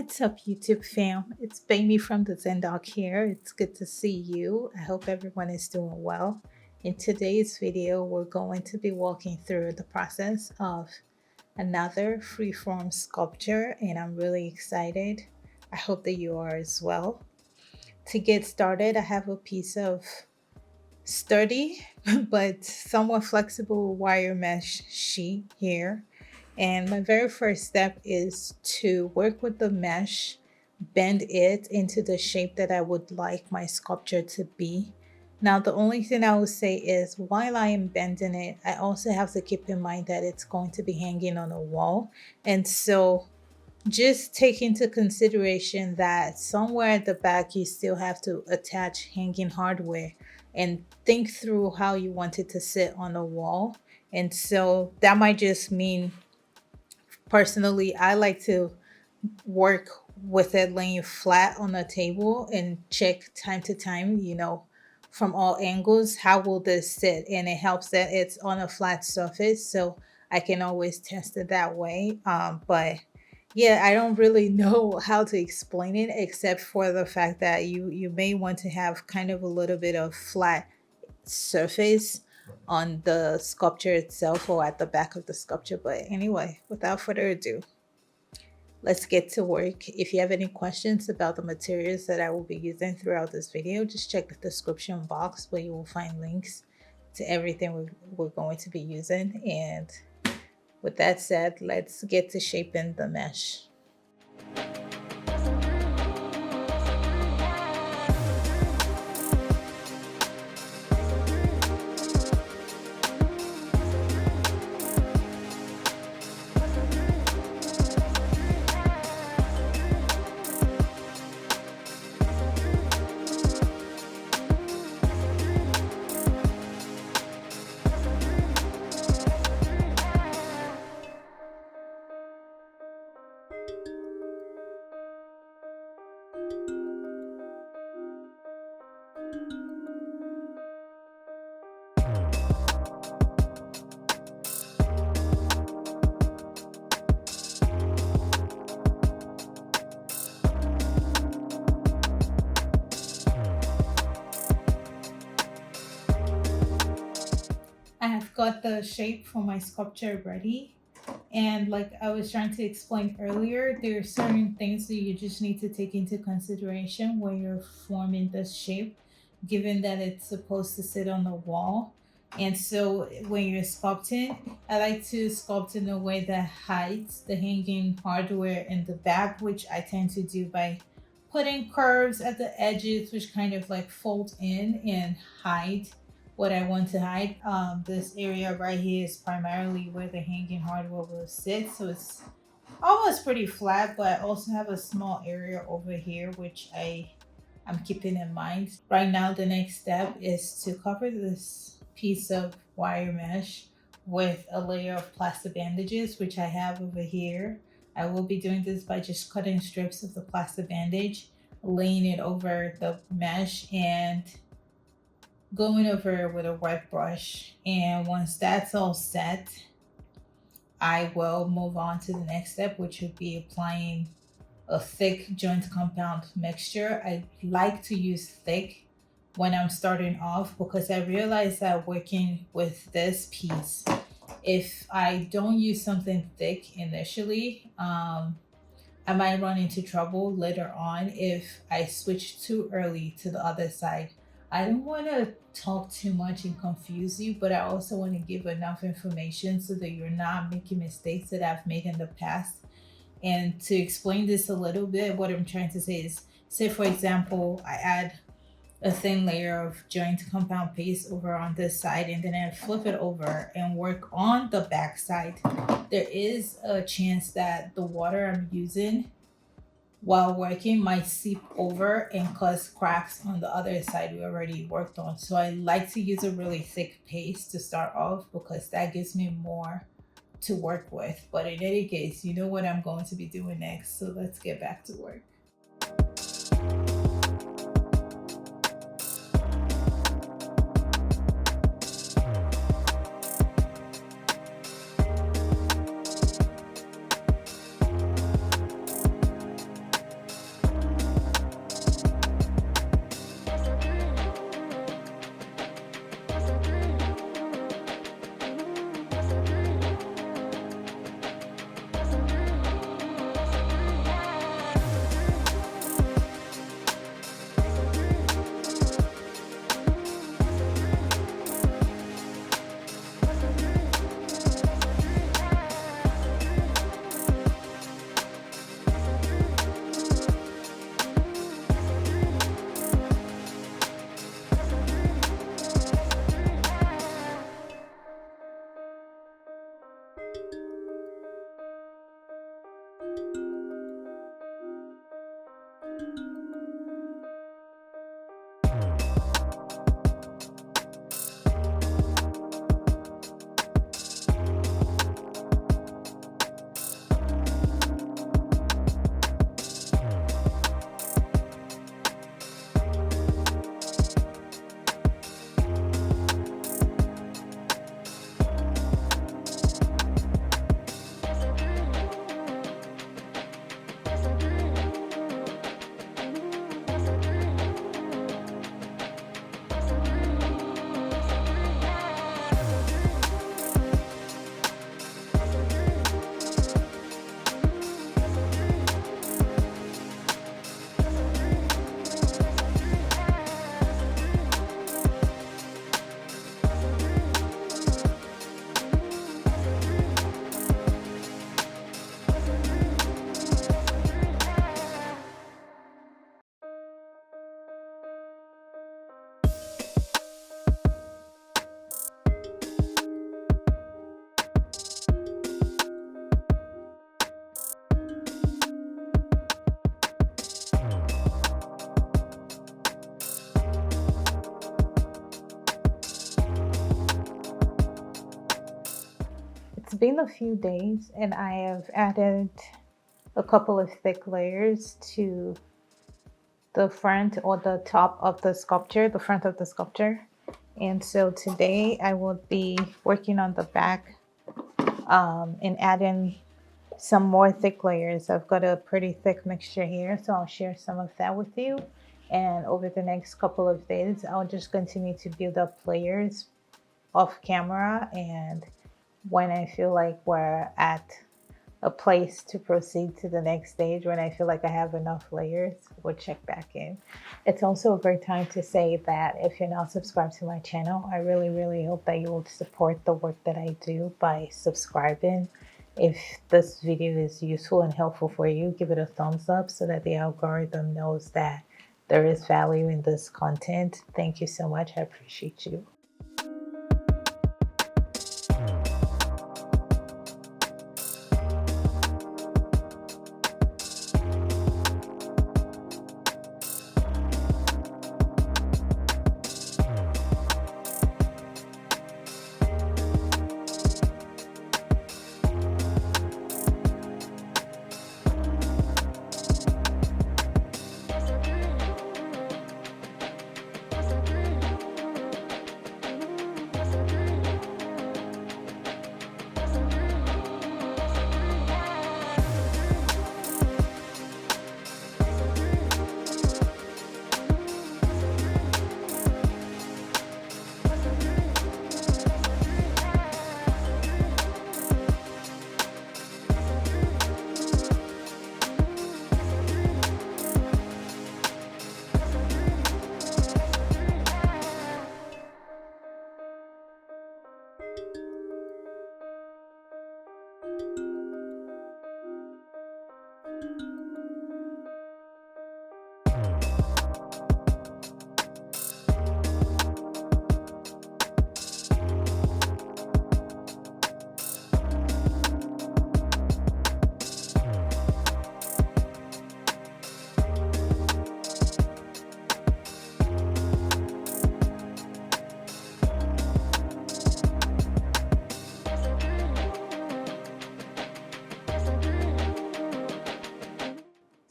What's up, YouTube fam? It's Baby from TheZenDoc here. It's good to see you. I hope everyone is doing well. In today's video, we're going to be walking through the process of another freeform sculpture, and I'm really excited. I hope that you are as well. To get started, I have a piece of sturdy but somewhat flexible wire mesh sheet here. And my very first step is to work with the mesh, bend it into the shape that I would like my sculpture to be. Now, the only thing I will say is while I am bending it, I also have to keep in mind that it's going to be hanging on a wall. And so just take into consideration that somewhere at the back, you still have to attach hanging hardware and think through how you want it to sit on the wall. And so that might just mean, personally, I like to work with it laying flat on the table and check time to time, from all angles, how will this sit? And it helps that it's on a flat surface, so I can always test it that way. But yeah, I don't really know how to explain it except for the fact that you may want to have kind of a little bit of flat surface on the sculpture itself or at the back of the sculpture. But anyway, without further ado, let's get to work. If you have any questions about the materials that I will be using throughout this video, just check the description box where you will find links to everything we're going to be using. And with that said, let's get to shaping the mesh. I have got the shape for my sculpture ready. And like I was trying to explain earlier, there are certain things that you just need to take into consideration when you're forming this shape, given that it's supposed to sit on the wall. And so when you're sculpting, I like to sculpt in a way that hides the hanging hardware in the back, which I tend to do by putting curves at the edges, which kind of like fold in and hide what I want to hide. This area right here is primarily where the hanging hardware will sit. So it's almost pretty flat, but I also have a small area over here, which I'm keeping in mind. Right now, the next step is to cover this piece of wire mesh with a layer of plaster bandages, which I have over here. I will be doing this by just cutting strips of the plaster bandage, laying it over the mesh, and going over with a wet brush. And once that's all set, I will move on to the next step, which would be applying a thick joint compound mixture. I like to use thick when I'm starting off because I realize that working with this piece, if I don't use something thick initially, I might run into trouble later on if I switch too early to the other side. I don't want to talk too much and confuse you, but I also want to give enough information so that you're not making mistakes that I've made in the past. And to explain this a little bit, what I'm trying to say is, say for example, I add a thin layer of joint compound paste over on this side, and then I flip it over and work on the back side. There is a chance that the water I'm using while working might seep over and cause cracks on the other side we already worked on. So I like to use a really thick paste to start off because that gives me more to work with. But in any case, you know what I'm going to be doing next. So let's get back to work. been a few days and I have added a couple of thick layers to the front or the top of the sculpture, the front of the sculpture. And so today I will be working on the back and adding some more thick layers. I've got a pretty thick mixture here, so I'll share some of that with you. And over the next couple of days, I'll just continue to build up layers off camera. And when I feel like we're at a place to proceed to the next stage, when I feel like I have enough layers, we'll check back in. It's also a great time to say that if you're not subscribed to my channel, I really, really hope that you will support the work that I do by subscribing. If this video is useful and helpful for you, give it a thumbs up so that the algorithm knows that there is value in this content. Thank you so much. I appreciate you.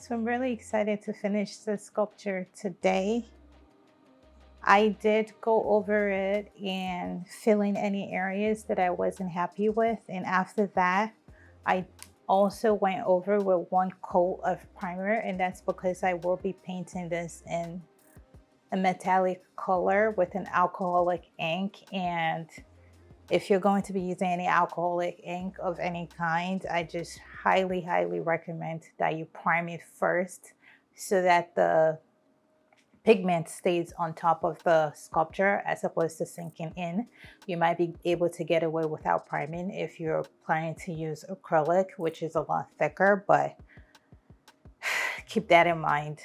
So I'm really excited to finish the sculpture today. I did go over it and fill in any areas that I wasn't happy with. And after that, I also went over with one coat of primer, and that's because I will be painting this in a metallic color with an alcoholic ink. And if you're going to be using any alcoholic ink of any kind, I just highly, highly recommend that you prime it first so that the pigment stays on top of the sculpture as opposed to sinking in. You might be able to get away without priming if you're planning to use acrylic, which is a lot thicker, but keep that in mind.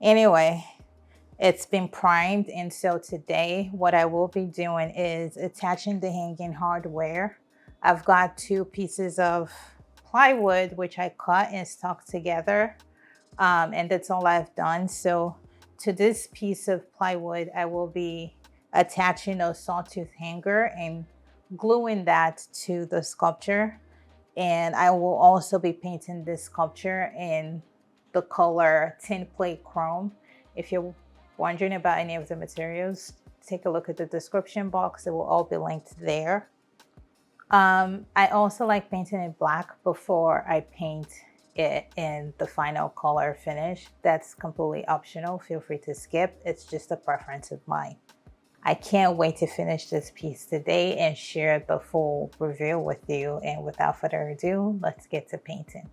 Anyway, it's been primed, and so today what I will be doing is attaching the hanging hardware. I've got 2 pieces of plywood which I cut and stuck together, and that's all I've done. So to this piece of plywood, I will be attaching a sawtooth hanger and gluing that to the sculpture. And I will also be painting this sculpture in the color tin plate chrome. If you're wondering about any of the materials, take a look at the description box. It will all be linked there. I also like painting it black before I paint it in the final color finish. That's completely optional. Feel free to skip. It's just a preference of mine. I can't wait to finish this piece today and share the full reveal with you. And without further ado, let's get to painting.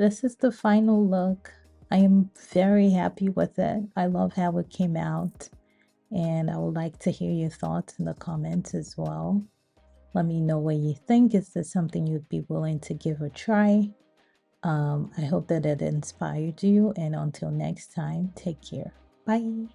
this is the final look. I am very happy with it. I love how it came out, and I would like to hear your thoughts in the comments as well. Let me know what you think. Is this something you'd be willing to give a try? I hope that it inspired you, and until next time, take care. Bye.